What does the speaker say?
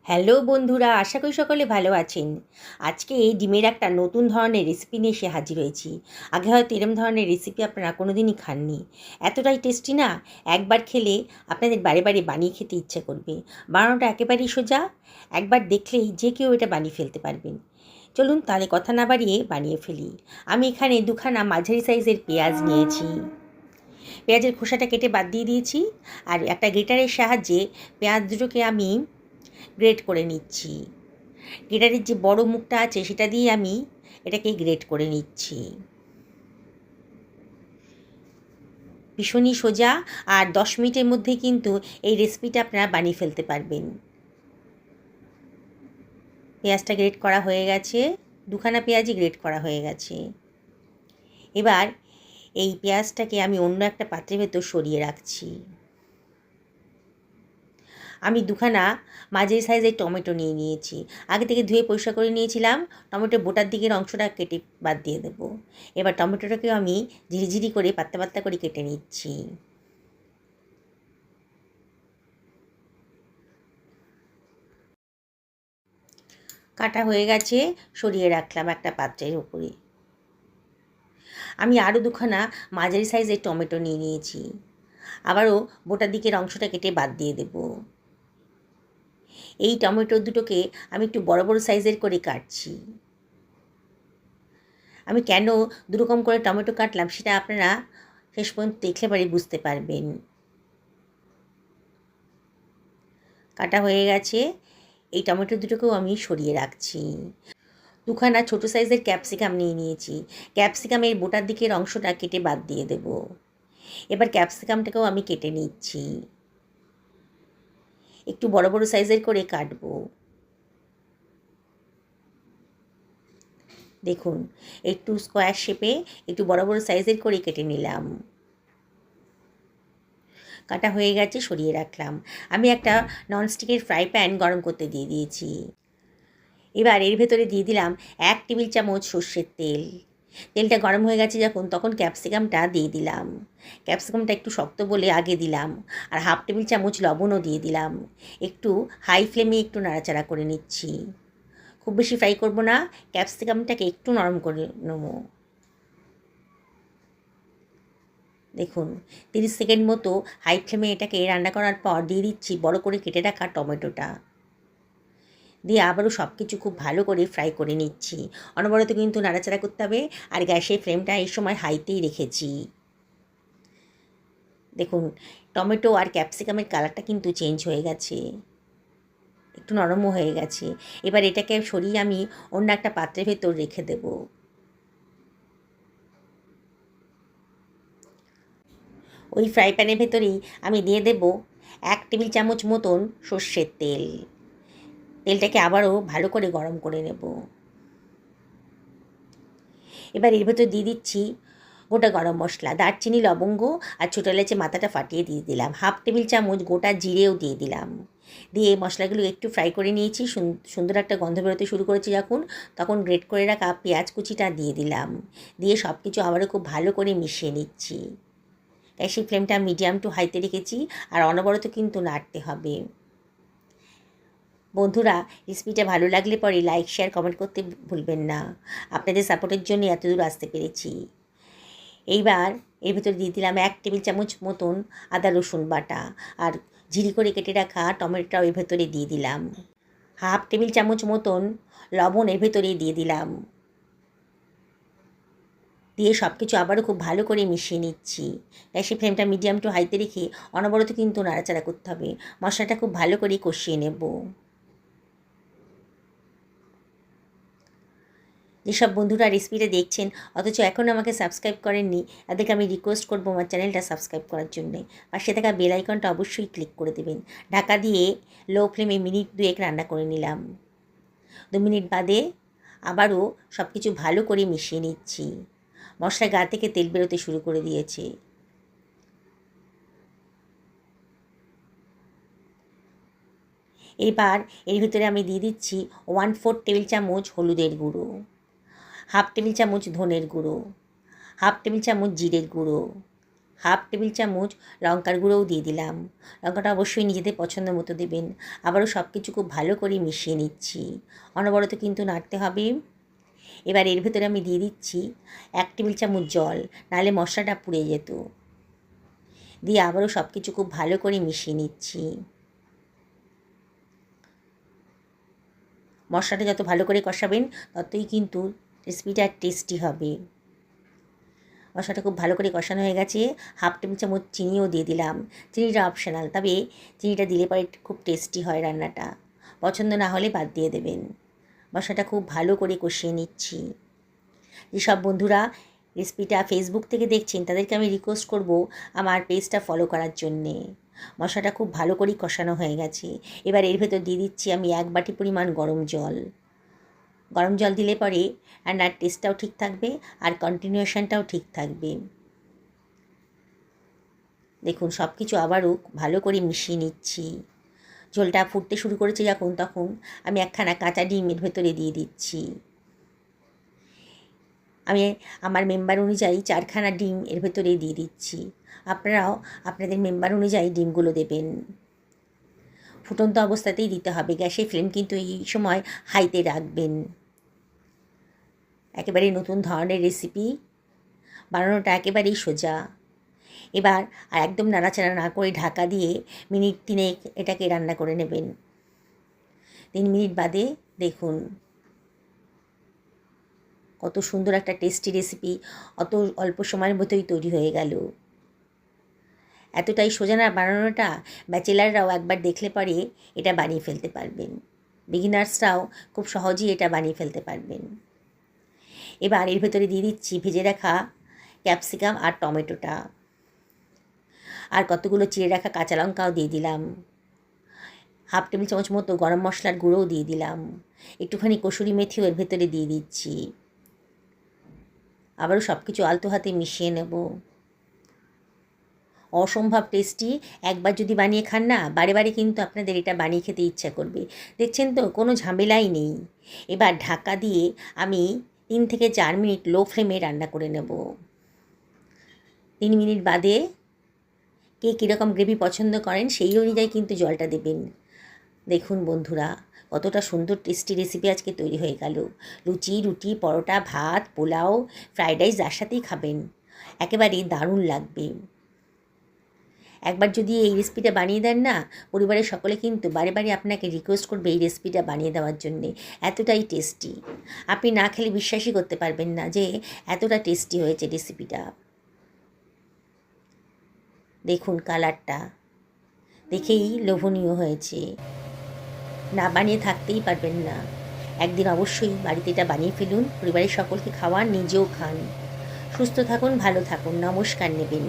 Hello বন্ধুরা, আশা করি সকলে ভালো আছেন। আজকে ডিমের একটা নতুন ধরনের রেসিপি নিয়ে এসে হাজির হয়েছি। আগে হয়তো এরম ধরনের রেসিপি আপনারা কোনো দিনই খাননি। এতটাই টেস্টি না, একবার খেলে আপনাদের বারে বারে বানিয়ে খেতে ইচ্ছে করবে। বানানোটা একেবারেই সোজা, একবার দেখলেই যে কেউ এটা বানিয়ে ফেলতে পারবেন। চলুন তাহলে কথা না বাড়িয়ে বানিয়ে ফেলি। আমি এখানে দুখানা মাঝারি সাইজের পেঁয়াজ নিয়েছি। পেঁয়াজের খোসাটা কেটে বাদ দিয়ে দিয়েছি, আর একটা গ্রেটারের সাহায্যে পেঁয়াজ দুটোকে আমি গ্রেট করে নিচ্ছি। গ্রেটারের যে বড় মুখটা আছে সেটা দিয়ে আমি এটাকে গ্রেট করে নিচ্ছি। ভীষণই সোজা, আর 10 মিনিটের মধ্যে কিন্তু এই রেসিপিটা আপনারা বানিয়ে ফেলতে পারবেন। পেঁয়াজটা গ্রেট করা হয়ে গেছে, দুখানা পেঁয়াজই গ্রেট করা হয়ে গেছে। এবার এই পেঁয়াজটাকে আমি অন্য একটা পাত্রের ভেতর সরিয়ে রাখছি। আমি দুখানা মাঝারি সাইজের টমেটো নিয়ে নিয়েছি। আগে থেকে ধুয়ে পরিষ্কার করে নিয়েছিলাম। টমেটোর বোটার দিকের অংশটা কেটে বাদ দিয়ে দেবো। এবার টমেটোটাকেও আমি ঝিরিঝিরি করে পাতলা পাতলা করে কেটে নিচ্ছি। কাটা হয়ে গেছে, সরিয়ে রাখলাম একটা পাত্রের উপরে। আমি আরও দুখানা মাঝারি সাইজের টমেটো নিয়ে নিয়েছি। আবারও বোটার দিকের অংশটা কেটে বাদ দিয়ে দেবো। এই টমেটো দুটোকে আমি একটু বড় বড় সাইজের করে কাটছি। আমি কেন দুরকম করে টমেটো কাটলাম সেটা আপনারা শেষ পর্যন্ত দেখলে পরে বুঝতে পারবেন। কাটা হয়ে গেছে, এই টমেটো দুটোকেও আমি সরিয়ে রাখছি। দুখানা ছোটো সাইজের ক্যাপসিকাম নিয়ে নিয়েছি। ক্যাপসিকামের বোটার দিকের অংশটা কেটে বাদ দিয়ে দেব। এবার ক্যাপসিকামটাকেও আমি কেটে নিচ্ছি, একটু বড় বড় সাইজের করে কাটবো। দেখুন, একটু স্কোয়ার শেপে একটু বড় বড় সাইজের করে কেটে নিলাম। কাটা হয়ে গেছে, সরিয়ে রাখলাম। আমি একটা ননস্টিকের ফ্রাই প্যান গরম করতে দিয়ে দিয়েছি। এবার এর ভেতরে দিয়ে দিলাম 1 টেবিল চামচ সর্ষের তেল। তেলটা গরম হয়ে গেছে যখন, তখন ক্যাপসিকামটা দিয়ে দিলাম। ক্যাপসিকামটা একটু শক্ত বলে আগে দিলাম। আর 1/2 টেবিল চামচ লবণও দিয়ে দিলাম। একটু হাই ফ্লেমে একটু নাড়াচাড়া করে নিচ্ছি। খুব বেশি ফ্রাই করব না, ক্যাপসিকামটাকে একটু নরম করে নেব। দেখুন, 30 সেকেন্ড মতো হাই ফ্লেমে এটাকে রান্না করার পর দিয়ে দিচ্ছি বড় করে কেটে রাখা টমেটোটা। দিয়ে আবারও সব কিছু খুব ভালো করে ফ্রাই করে নিচ্ছি। অনবরত কিন্তু নাড়াচাড়া করতে হবে, আর গ্যাসের ফ্লেমটা এই সময় হাইতেই রেখেছি। দেখুন, টমেটো আর ক্যাপসিকামের কালারটা কিন্তু চেঞ্জ হয়ে গেছে, একটু নরমও হয়ে গেছে। এবার এটাকে সরিয়ে আমি অন্য একটা পাত্রের ভেতর রেখে দেব। ওই ফ্রাই প্যানের ভেতরেই আমি দিয়ে দেব 1 টেবিল চামচ মতন সর্ষের তেল। তেলটাকে আবারও ভালো করে গরম করে নেব। এবার এর ভেতর দিয়ে দিচ্ছি গোটা গরম মশলা, দারচিনি, লবঙ্গ আর ছোটো এলাচে মাথাটা ফাটিয়ে দিয়ে দিলাম। 1/2 টেবিল চামচ গোটা জিরেও দিয়ে দিলাম। দিয়ে মশলাগুলো একটু ফ্রাই করে নিয়েছি। সুন্দর একটা গন্ধ বেরোতে শুরু করেছে যখন, তখন গ্রেট করে রাখা পেঁয়াজ কুচিটা দিয়ে দিলাম। দিয়ে সব কিছু আবারও খুব ভালো করে মিশিয়ে নিচ্ছি। গ্যাসের ফ্লেমটা মিডিয়াম টু হাইতে রেখেছি, আর অনবরত কিন্তু নাড়তে হবে। বন্ধুরা, রেসিপিটা ভালো লাগলে পরে লাইক, শেয়ার, কমেন্ট করতে ভুলবেন না। আপনাদের সাপোর্টের জন্য এতদূর আসতে পেরেছি। এইবার এর ভিতরে দিয়ে দিলাম 1 টেবিল চামচ মতন আদা রসুন বাটা, আর ঝিরি করে কেটে রাখা টমেটোটাও এর ভেতরে দিয়ে দিলাম। 1/2 টেবিল চামচ মতন লবণ এর ভেতরে দিয়ে দিলাম। দিয়ে সব কিছু আবারও খুব ভালো করে মিশিয়ে নিচ্ছি। গ্যাসের ফ্লেমটা মিডিয়াম টু হাইতে রেখে অনবরত কিন্তু নাড়াচাড়া করতে হবে। মশলাটা খুব ভালো করে কষিয়ে নেব। যেসব বন্ধুরা রেসিপিটা দেখছেন অথচ এখনও আমাকে সাবস্ক্রাইব করেননি, তাদেরকে আমি রিকোয়েস্ট করবো আমার চ্যানেলটা সাবস্ক্রাইব করার জন্যে। পাশে থাকা বেল আইকনটা অবশ্যই ক্লিক করে দেবেন। ঢাকা দিয়ে লো ফ্লেমে মিনিট 2 রান্না করে নিলাম। 2 মিনিট বাদে আবারও সব কিছু ভালো করে মিশিয়ে নিচ্ছি। মশলার গা থেকে তেল বেরোতে শুরু করে দিয়েছে। এবার এর ভিতরে আমি দিয়ে দিচ্ছি 1/4 টেবিল চামচ হলুদের গুঁড়ো, 1/2 টেবিল চামচ ধনের গুঁড়ো, 1/2 টেবিল চামচ জিরের গুঁড়ো, হাফ টেবিল চামচ লঙ্কার গুঁড়োও দিয়ে দিলাম। লঙ্কাটা অবশ্যই নিজেদের পছন্দ মতো দেবেন। আবারও সব কিছু খুব ভালো করে মিশিয়ে নিচ্ছি। অনবরত কিন্তু নাড়তে হবে। এবার এর ভেতরে আমি দিয়ে দিচ্ছি 1 টেবিল চামচ জল, নাহলে মশলাটা পুড়ে যেত। দিয়ে আবারও সব কিছু খুব ভালো করে মিশিয়ে নিচ্ছি। মশলাটা যত ভালো করে কষাবেন ততই কিন্তু রেসিপিটা টেস্টি হবে। মশলাটা খুব ভালো করে কষানো হয়ে গেছে। হাফ টেবিল চামচ চিনিও দিয়ে দিলাম। চিনিটা অপশনাল, তবে চিনিটা দিলে পরে খুব টেস্টি হয় রান্নাটা। পছন্দ না হলে বাদ দিয়ে দেবেন। মশলাটা খুব ভালো করে কষিয়ে নিচ্ছি। যেসব বন্ধুরা রেসিপিটা ফেসবুক থেকে দেখছেন তাদেরকে আমি রিকোয়েস্ট করব আমার পেজটা ফলো করার জন্যে। মশলাটা খুব ভালো করেই কষানো হয়ে গেছে। এবার এর ভেতর দিয়ে দিচ্ছি আমি 1 বাটি পরিমাণ গরম জল। গরম জল দিলে পরে রান্নার টেস্টটাও ঠিক থাকবে আর কন্টিনিউশনটাও ঠিক থাকবে। দেখুন সব কিছু আবারও ভালো করে মিশিয়ে নিচ্ছি। ঝোলটা ফুটতে শুরু করেছে যখন, তখন আমি একখানা কাঁচা ডিম এর ভেতরে দিয়ে দিচ্ছি। আমি আমার মেম্বার অনুযায়ী 4খানা ডিম এর ভেতরে দিয়ে দিচ্ছি। আপনারাও আপনাদের মেম্বার অনুযায়ী ডিমগুলো দেবেন। ফুটন্ত অবস্থাতেই দিতে হবে। গ্যাসের ফ্লেম কিন্তু এই সময় হাইতে রাখবেন। একেবারে নতুন ধরনের রেসিপি, বানানোটা একেবারেই সোজা। এবার আর একদম নাড়াচাড়া না করে ঢাকা দিয়ে মিনিট 3 এটাকে রান্না করে নেবেন। 3 মিনিট বাদে দেখুন কত সুন্দর একটা টেস্টি রেসিপি অত অল্প সময়ের মধ্যেই তৈরি হয়ে গেল। এতটাই সোজা না বানানোটা, ব্যাচেলাররাও একবার দেখলে পরে এটা বানিয়ে ফেলতে পারবেন। বিগিনার্সরাও খুব সহজেই এটা বানিয়ে ফেলতে পারবেন। এবার এর ভেতরে দিয়ে দিচ্ছি ভেজে রাখা ক্যাপসিকাম আর টমেটোটা, আর কতগুলো চিড়ে রাখা কাঁচা লঙ্কাও দিয়ে দিলাম। হাফ টেবিল চামচ মতো গরম মশলার গুঁড়োও দিয়ে দিলাম। একটুখানি কসুরি মেথিও এর ভেতরে দিয়ে দিচ্ছি। আবারও সব কিছু আলতো হাতে মিশিয়ে নেব। অসম্ভব টেস্টি। একবার যদি বানিয়ে খান না, বারে বারে কিন্তু আপনাদের এটা বানিয়ে খেতে ইচ্ছা করবে। দেখছেন তো, কোনো ঝামেলাই নেই। এবার ঢাকা দিয়ে আমি 3 থেকে 4 মিনিট লো ফ্লেমে রান্না করে নেব। 3 মিনিট বাদে কে কীরকম গ্রেভি পছন্দ করেন সেই অনুযায়ী কিন্তু জলটা দেবেন। দেখুন বন্ধুরা, কতটা সুন্দর টেস্টি রেসিপি আজকে তৈরি হয়ে গেল। লুচি, রুটি, পরোটা, ভাত, পোলাও, ফ্রাইড রাইস যার সাথেই খাবেন একেবারে দারুণ লাগবে। একবার যদি এই রেসিপিটা বানিয়ে দেন না, পরিবারের সকলে কিন্তু বারে বারে আপনাকে রিকোয়েস্ট করবে এই রেসিপিটা বানিয়ে দেওয়ার জন্যে। এতটাই টেস্টি, আপনি না খেলে বিশ্বাসই করতে পারবেন না যে এতটা টেস্টি হয়েছে রেসিপিটা। দেখুন কালারটা দেখেই লোভনীয় হয়েছে। না বানিয়ে থাকতেই পারবেন না। একদিন অবশ্যই বাড়িতে এটা বানিয়ে ফেলুন, পরিবারের সকলকে খাওয়ান, নিজেও খান। সুস্থ থাকুন, ভালো থাকুন, নমস্কার নেবেন।